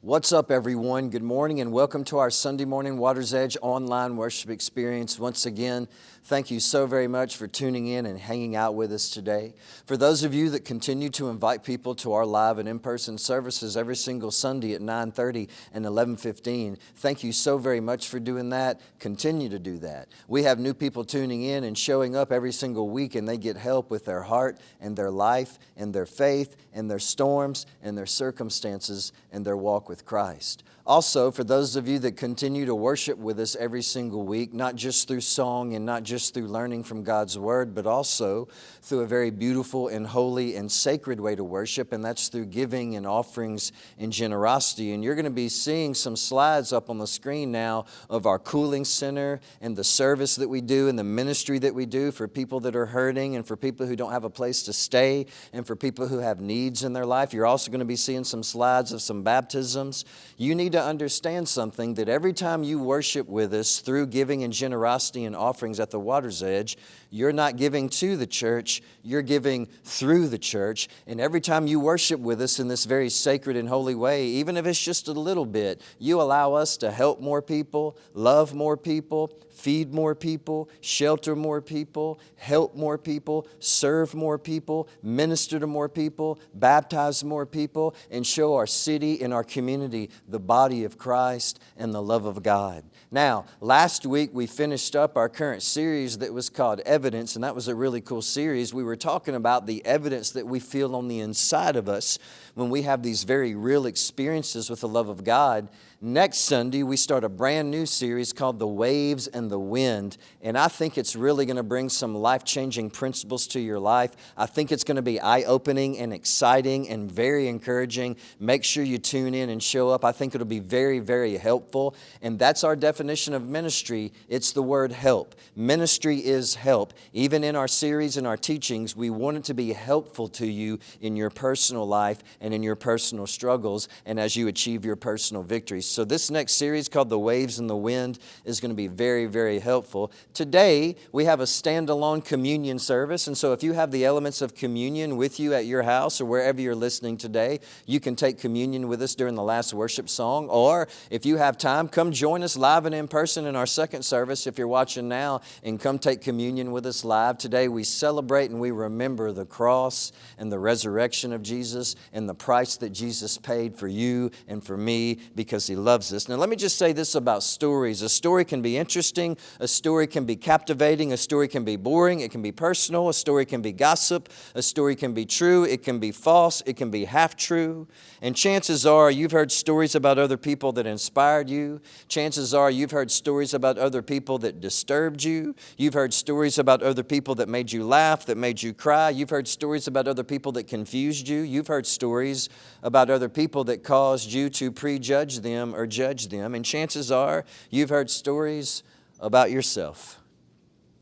What's up, everyone? Good morning and welcome to our Sunday morning Water's Edge online worship experience. Once again, thank you so very much for tuning in and hanging out with us today. For those of you that continue to invite people to our live and in-person services every single Sunday at 9:30 and 11:15, thank you so very much for doing that. Continue to do that. We have new people tuning in and showing up every single week, and they get help with their heart and their life and their faith and their storms and their circumstances and their walk with Christ. Also, for those of you that continue to worship with us every single week, not just through song and not just through learning from God's Word, but also through a very beautiful and holy and sacred way to worship, and that's through giving and offerings and generosity. And you're going to be seeing some slides up on the screen now of our cooling center and the service that we do and the ministry that we do for people that are hurting and for people who don't have a place to stay and for people who have needs in their life. You're also going to be seeing some slides of some baptisms. You need to understand something, that every time you worship with us through giving and generosity and offerings at the Water's Edge, you're not giving to the church, you're giving through the church. And every time you worship with us in this very sacred and holy way, even if it's just a little bit, you allow us to help more people, love more people, feed more people, shelter more people, help more people, serve more people, minister to more people, baptize more people, and show our city and our community the body of Christ and the love of God. Now, last week we finished up our current series that was called Evidence, and that was a really cool series. We were talking about the evidence that we feel on the inside of us when we have these very real experiences with the love of God. Next Sunday, we start a brand new series called The Waves and the Wind, and I think it's really going to bring some life-changing principles to your life. I think it's going to be eye-opening and exciting and very encouraging. Make sure you tune in and show up. I think it'll be very, very helpful, and that's our definition of ministry. It's the word help. Ministry is help. Even in our series and our teachings, we want it to be helpful to you in your personal life and in your personal struggles and as you achieve your personal victories. So this next series called The Waves and the Wind is going to be very, very helpful. Today, we have a standalone communion service. And so if you have the elements of communion with you at your house or wherever you're listening today, you can take communion with us during the last worship song. Or if you have time, come join us live and in person in our second service if you're watching now, and come take communion with us live. Today, we celebrate and we remember the cross and the resurrection of Jesus and the price that Jesus paid for you and for me because He loves us. Now, let me just say this about stories. A story can be interesting. A story can be captivating. A story can be boring. It can be personal. A story can be gossip. A story can be true. It can be false. It can be half true. And chances are you've heard stories about other people that inspired you. Chances are you've heard stories about other people that disturbed you. You've heard stories about other people that made you laugh, that made you cry. You've heard stories about other people that confused you. You've heard stories about other people that caused you to prejudge them or judge them. And chances are you've heard stories about yourself.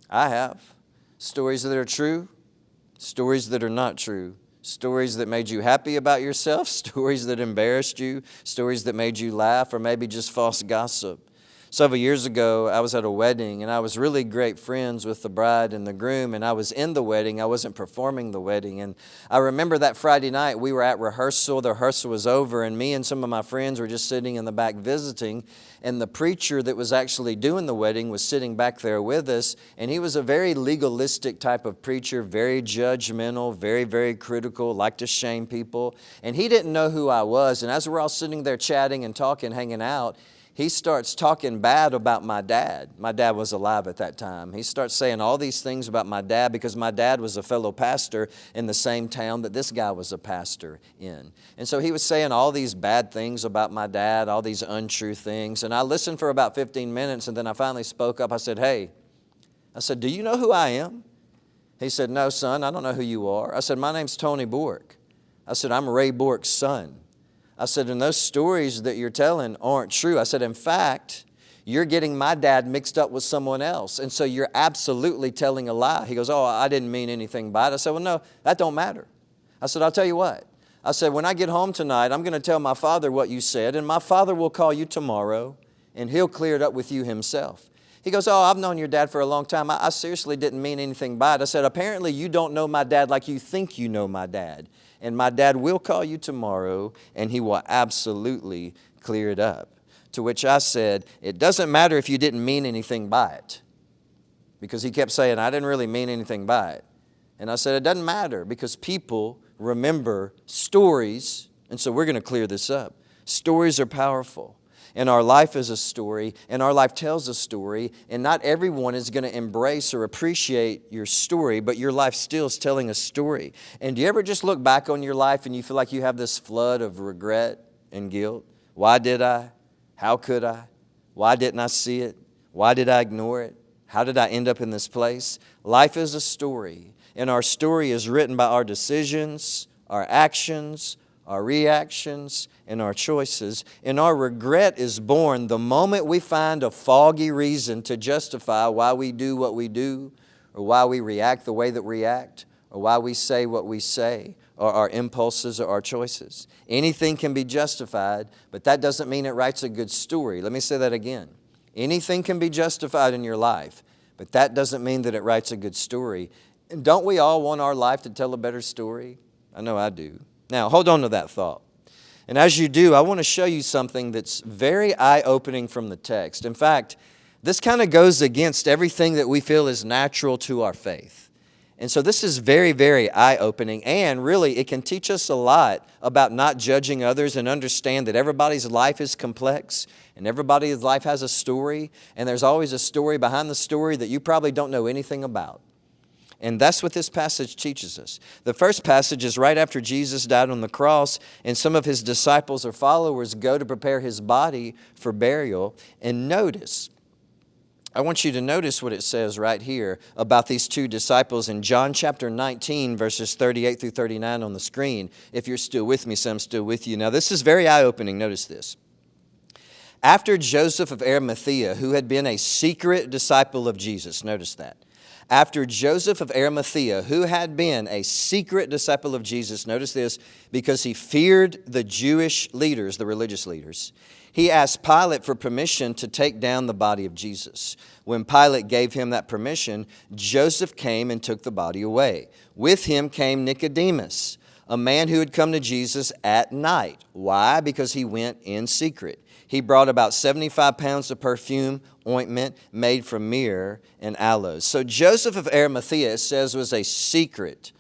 I have. Stories that are true, stories that are not true. Stories that made you happy about yourself, stories that embarrassed you, stories that made you laugh, or maybe just false gossip. Several years ago, I was at a wedding, and I was really great friends with the bride and the groom, and I was in the wedding. I wasn't performing the wedding, and I remember that Friday night, we were at rehearsal. The rehearsal was over, and me and some of my friends were just sitting in the back visiting, and the preacher that was actually doing the wedding was sitting back there with us, and he was a very legalistic type of preacher, very judgmental, very, very critical, liked to shame people, and he didn't know who I was, and as we're all sitting there chatting and talking, hanging out, he starts talking bad about my dad. My dad was alive at that time. He starts saying all these things about my dad because my dad was a fellow pastor in the same town that this guy was a pastor in. And so he was saying all these bad things about my dad, all these untrue things. And I listened for about 15 minutes, and then I finally spoke up. I said, "Hey," I said, "do you know who I am?" He said, "No, son, I don't know who you are." I said, "My name's Tony Bourque." I said, "I'm Ray Bourque's son." I said, "and those stories that you're telling aren't true." I said, "In fact, you're getting my dad mixed up with someone else, and so you're absolutely telling a lie." He goes, "Oh, I didn't mean anything by it." I said, "Well, no, that don't matter." I said, "I'll tell you what." I said, "When I get home tonight, I'm going to tell my father what you said, and my father will call you tomorrow, and he'll clear it up with you himself." He goes, oh, I've known your dad for a long time. I seriously didn't mean anything by it. I said, apparently you don't know my dad like you think you know my dad. And my dad will call you tomorrow, and he will absolutely clear it up. To which I said, it doesn't matter if you didn't mean anything by it. Because he kept saying, I didn't really mean anything by it. And I said, it doesn't matter because people remember stories. And so we're going to clear this up. Stories are powerful. And our life is a story, and our life tells a story, and not everyone is going to embrace or appreciate your story, but your life still is telling a story. And do you ever just look back on your life and you feel like you have this flood of regret and guilt? Why did I? How could I? Why didn't I see it? Why did I ignore it? How did I end up in this place? Life is a story, and our story is written by our decisions, our actions, our reactions, and our choices. And our regret is born the moment we find a foggy reason to justify why we do what we do, or why we react the way that we react, or why we say what we say, or our impulses or our choices. Anything can be justified, but that doesn't mean it writes a good story. Let me say that again. Anything can be justified in your life, but that doesn't mean that it writes a good story. And don't we all want our life to tell a better story? I know I do. Now, hold on to that thought. And as you do, I want to show you something that's very eye-opening from the text. In fact, this kind of goes against everything that we feel is natural to our faith. And so this is very, very eye-opening, and really it can teach us a lot about not judging others and understand that everybody's life is complex and everybody's life has a story, and there's always a story behind the story that you probably don't know anything about. And that's what this passage teaches us. The first passage is right after Jesus died on the cross, and some of his disciples or followers go to prepare his body for burial. And I want you to notice what it says right here about these two disciples in John chapter 19, verses 38 through 39 on the screen. If you're still with me, so I'm still with you. Now, this is very eye-opening. Notice this. After Joseph of Arimathea, who had been a secret disciple of Jesus, notice that. After Joseph of Arimathea, who had been a secret disciple of Jesus, notice this, because he feared the Jewish leaders, the religious leaders, he asked Pilate for permission to take down the body of Jesus. When Pilate gave him that permission, Joseph came and took the body away. With him came Nicodemus, a man who had come to Jesus at night. Why? Because he went in secret. He brought about 75 pounds of perfume ointment made from myrrh and aloes. So Joseph of Arimathea, it says, was a secret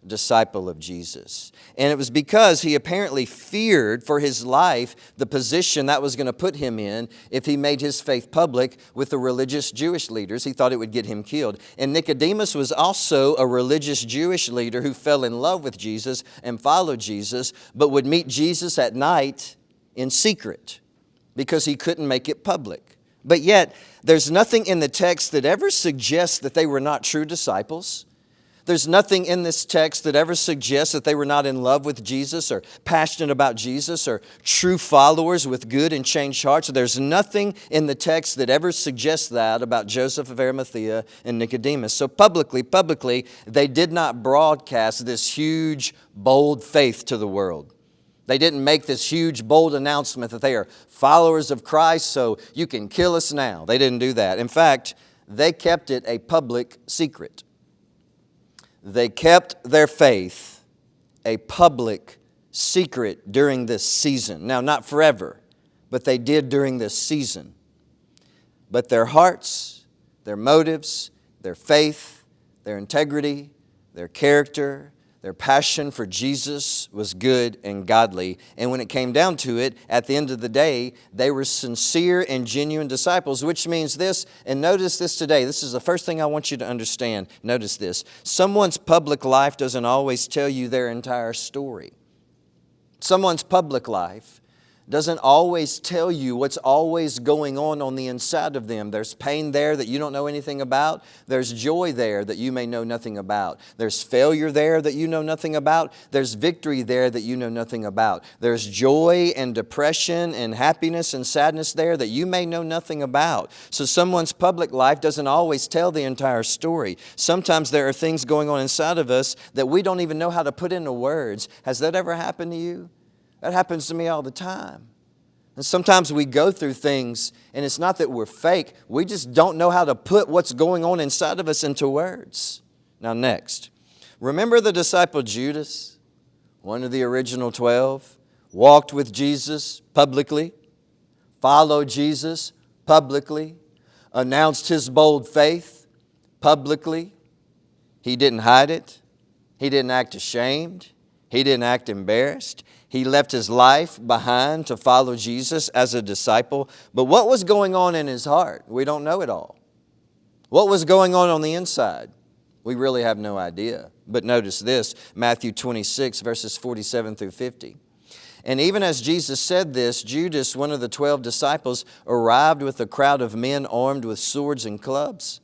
disciple of Jesus. And it was because he apparently feared for his life the position that was going to put him in if he made his faith public with the religious Jewish leaders. He thought it would get him killed. And Nicodemus was also a religious Jewish leader who fell in love with Jesus and followed Jesus, but would meet Jesus at night in secret because he couldn't make it public. But yet, there's nothing in the text that ever suggests that they were not true disciples. There's nothing in this text that ever suggests that they were not in love with Jesus or passionate about Jesus or true followers with good and changed hearts. There's nothing in the text that ever suggests that about Joseph of Arimathea and Nicodemus. So publicly, they did not broadcast this huge, bold faith to the world. They didn't make this huge, bold announcement that they are followers of Christ, so you can kill us now. They didn't do that. In fact, they kept it a public secret. They kept their faith a public secret during this season. Now, not forever, but they did during this season. But their hearts, their motives, their faith, their integrity, their character, their passion for Jesus was good and godly. And when it came down to it, at the end of the day, they were sincere and genuine disciples, which means this, and notice this today. This is the first thing I want you to understand. Notice this. Someone's public life doesn't always tell you their entire story. Someone's public life doesn't always tell you what's always going on the inside of them. There's pain there that you don't know anything about. There's joy there that you may know nothing about. There's failure there that you know nothing about. There's victory there that you know nothing about. There's joy and depression and happiness and sadness there that you may know nothing about. So someone's public life doesn't always tell the entire story. Sometimes there are things going on inside of us that we don't even know how to put into words. Has that ever happened to you? That happens to me all the time. And sometimes we go through things, and it's not that we're fake. We just don't know how to put what's going on inside of us into words. Now, next, remember the disciple Judas, one of the original 12, walked with Jesus publicly, followed Jesus publicly, announced his bold faith publicly. He didn't hide it. He didn't act ashamed. He didn't act embarrassed. He left his life behind to follow Jesus as a disciple. But what was going on in his heart? We don't know it all. What was going on the inside? We really have no idea. But notice this, Matthew 26, verses 47 through 50. And even as Jesus said this, Judas, one of the 12 disciples, arrived with a crowd of men armed with swords and clubs.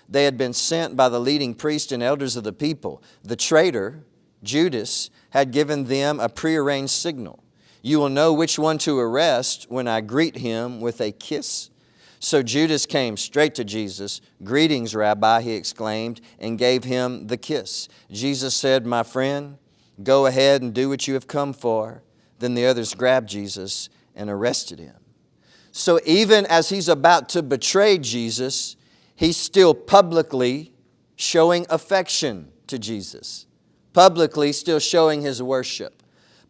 They had been sent by the leading priests and elders of the people. The traitor, Judas, had given them a prearranged signal. You will know which one to arrest when I greet him with a kiss. So Judas came straight to Jesus. Greetings, Rabbi, he exclaimed, and gave him the kiss. Jesus said, my friend, go ahead and do what you have come for. Then the others grabbed Jesus and arrested him. So even as he's about to betray Jesus, he's still publicly showing affection to Jesus. Publicly still showing his worship.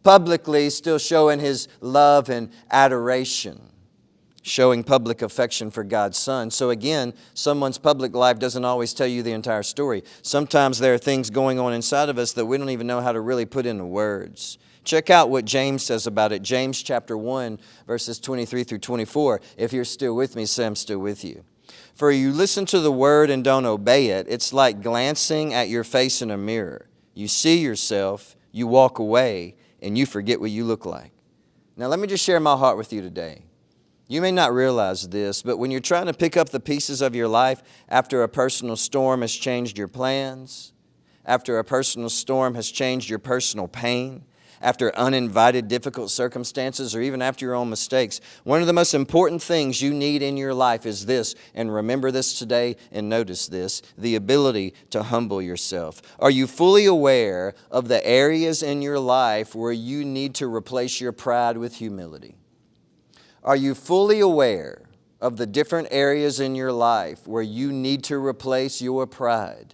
Publicly still showing his love and adoration. Showing public affection for God's Son. So again, someone's public life doesn't always tell you the entire story. Sometimes there are things going on inside of us that we don't even know how to really put into words. Check out what James says about it. James chapter 1, verses 23 through 24. If you're still with me, say I'm still with you. For you listen to the word and don't obey it. It's like glancing at your face in a mirror. You see yourself, you walk away, and you forget what you look like. Now let me just share my heart with you today. You may not realize this, but when you're trying to pick up the pieces of your life after a personal storm has changed your plans, after a personal storm has changed your personal pain, after uninvited difficult circumstances, or even after your own mistakes, one of the most important things you need in your life is this, and remember this today and notice this, the ability to humble yourself. Are you fully aware of the areas in your life where you need to replace your pride with humility? Are you fully aware of the different areas in your life where you need to replace your pride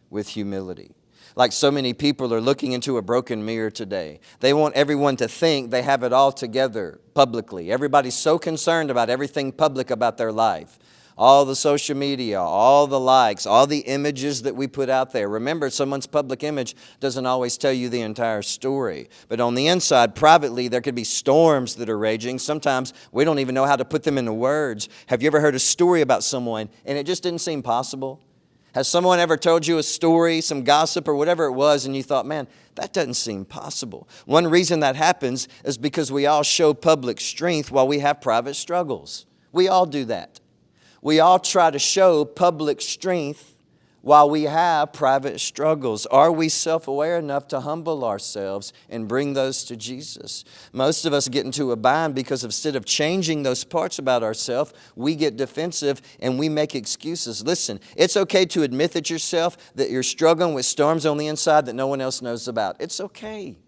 with humility? Like so many people are looking into a broken mirror today. They want everyone to think they have it all together publicly. Everybody's so concerned about everything public about their life. All the social media, all the likes, all the images that we put out there. Remember, someone's public image doesn't always tell you the entire story. But on the inside, privately, there could be storms that are raging. Sometimes we don't even know how to put them into words. Have you ever heard a story about someone and it just didn't seem possible? Has someone ever told you a story, some gossip or whatever it was, and you thought, man, that doesn't seem possible? One reason that happens is because we all show public strength while we have private struggles. We all do that. We all try to show public strength while we have private struggles. Are we self-aware enough to humble ourselves and bring those to Jesus? Most of us get into a bind because instead of changing those parts about ourselves, we get defensive and we make excuses. Listen, it's okay to admit that you're struggling with storms on the inside that no one else knows about. It's okay.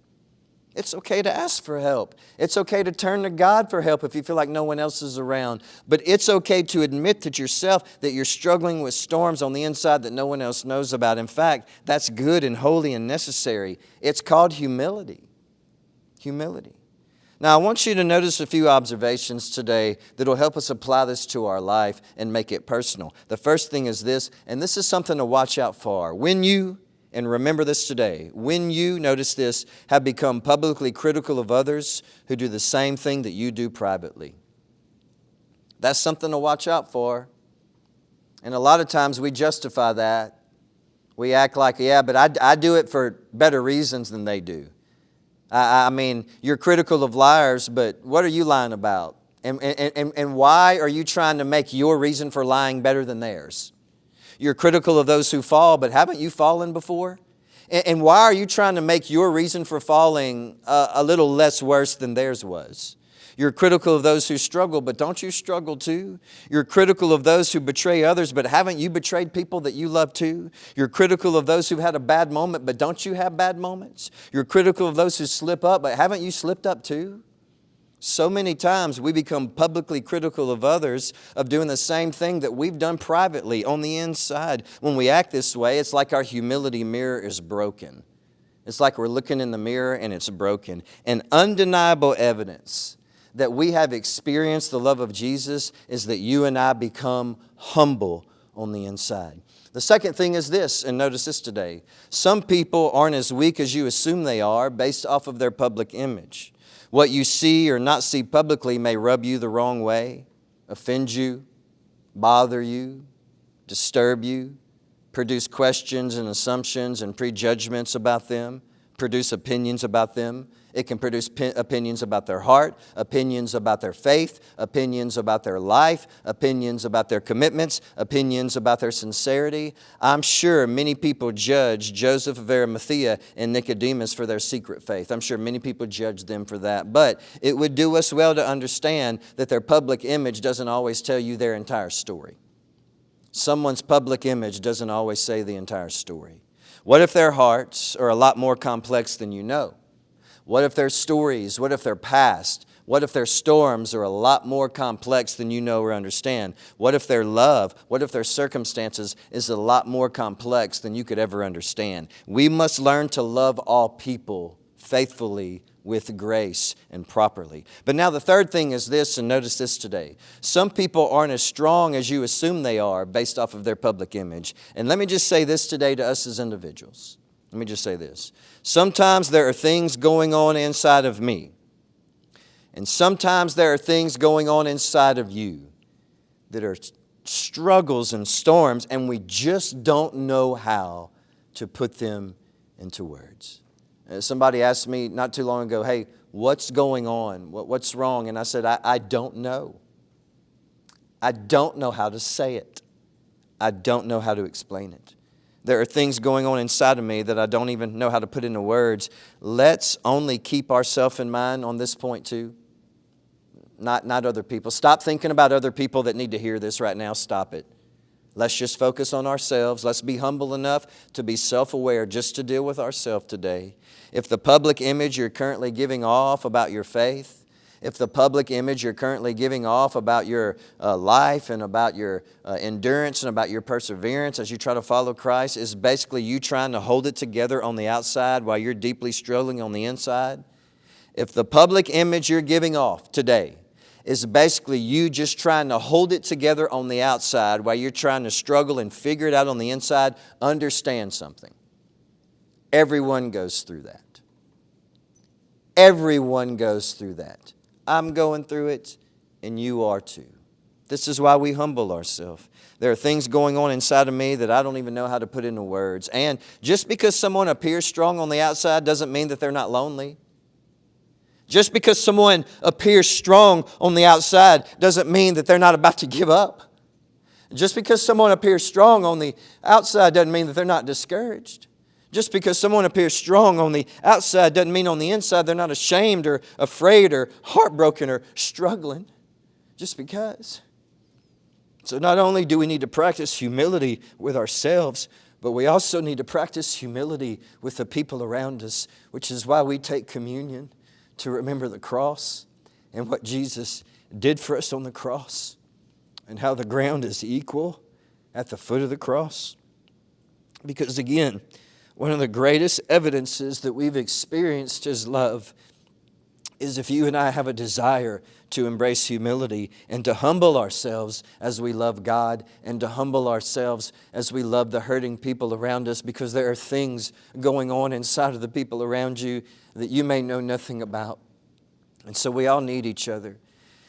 It's okay to ask for help. It's okay to turn to God for help if you feel like no one else is around. But it's okay to admit that you're struggling with storms on the inside that no one else knows about. In fact, that's good and holy and necessary. It's called humility. Humility. Now, I want you to notice a few observations today that will help us apply this to our life and make it personal. The first thing is this, and this is something to watch out for. And remember this today, when you, notice this, have become publicly critical of others who do the same thing that you do privately. That's something to watch out for. And a lot of times we justify that. We act like, yeah, but I do it for better reasons than they do. I mean, you're critical of liars, but what are you lying about? And why are you trying to make your reason for lying better than theirs? You're critical of those who fall, but haven't you fallen before? And why are you trying to make your reason for falling a little less worse than theirs was? You're critical of those who struggle, but don't you struggle too? You're critical of those who betray others, but haven't you betrayed people that you love too? You're critical of those who've had a bad moment, but don't you have bad moments? You're critical of those who slip up, but haven't you slipped up too? So many times we become publicly critical of others of doing the same thing that we've done privately on the inside. When we act this way, it's like our humility mirror is broken. It's like we're looking in the mirror and it's broken. And undeniable evidence that we have experienced the love of Jesus is that you and I become humble on the inside. The second thing is this, and notice this today. Some people aren't as weak as you assume they are based off of their public image. What you see or not see publicly may rub you the wrong way, offend you, bother you, disturb you, produce questions and assumptions and prejudgments about them, produce opinions about them. It can produce opinions about their heart, opinions about their faith, opinions about their life, opinions about their commitments, opinions about their sincerity. I'm sure many people judge Joseph of Arimathea and Nicodemus for their secret faith. I'm sure many people judge them for that. But it would do us well to understand that their public image doesn't always tell you their entire story. Someone's public image doesn't always say the entire story. What if their hearts are a lot more complex than you know? What if their stories, what if their past, what if their storms are a lot more complex than you know or understand? What if their love, what if their circumstances is a lot more complex than you could ever understand? We must learn to love all people faithfully, with grace, and properly. But now the third thing is this, and notice this today. Some people aren't as strong as you assume they are based off of their public image. And let me just say this today to us as individuals. Let me just say this. Sometimes there are things going on inside of me. And sometimes there are things going on inside of you that are struggles and storms, and we just don't know how to put them into words. Somebody asked me not too long ago, hey, what's going on? What's wrong? And I said, I don't know. I don't know how to say it. I don't know how to explain it. There are things going on inside of me that I don't even know how to put into words. Let's only keep ourselves in mind on this point too. Not other people. Stop thinking about other people that need to hear this right now. Stop it. Let's just focus on ourselves. Let's be humble enough to be self-aware just to deal with ourselves today. If the public image you're currently giving off about your faith, if the public image you're currently giving off about your life and about your endurance and about your perseverance as you try to follow Christ is basically you trying to hold it together on the outside while you're deeply struggling on the inside, if the public image you're giving off today is basically you just trying to hold it together on the outside while you're trying to struggle and figure it out on the inside, understand something. Everyone goes through that. Everyone goes through that. I'm going through it, and you are too. This is why we humble ourselves. There are things going on inside of me that I don't even know how to put into words. And just because someone appears strong on the outside doesn't mean that they're not lonely. Just because someone appears strong on the outside doesn't mean that they're not about to give up. Just because someone appears strong on the outside doesn't mean that they're not discouraged. Just because someone appears strong on the outside doesn't mean on the inside they're not ashamed or afraid or heartbroken or struggling. Just because. So not only do we need to practice humility with ourselves, but we also need to practice humility with the people around us, which is why we take communion, to remember the cross and what Jesus did for us on the cross and how the ground is equal at the foot of the cross. Because again, one of the greatest evidences that we've experienced His love is if you and I have a desire to embrace humility and to humble ourselves as we love God and to humble ourselves as we love the hurting people around us, because there are things going on inside of the people around you that you may know nothing about. And so we all need each other.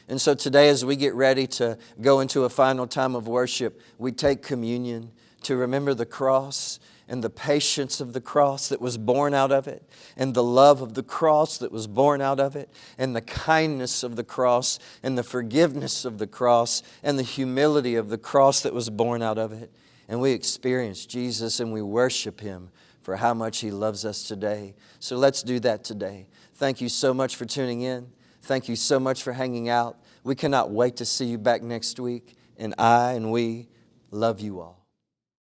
And so today, as we get ready to go into a final time of worship, we take communion to remember the cross and the patience of the cross that was born out of it, and the love of the cross that was born out of it, and the kindness of the cross, and the forgiveness of the cross, and the humility of the cross that was born out of it. And we experience Jesus and we worship Him for how much He loves us today. So let's do that today. Thank you so much for tuning in. Thank you so much for hanging out. We cannot wait to see you back next week. And we love you all.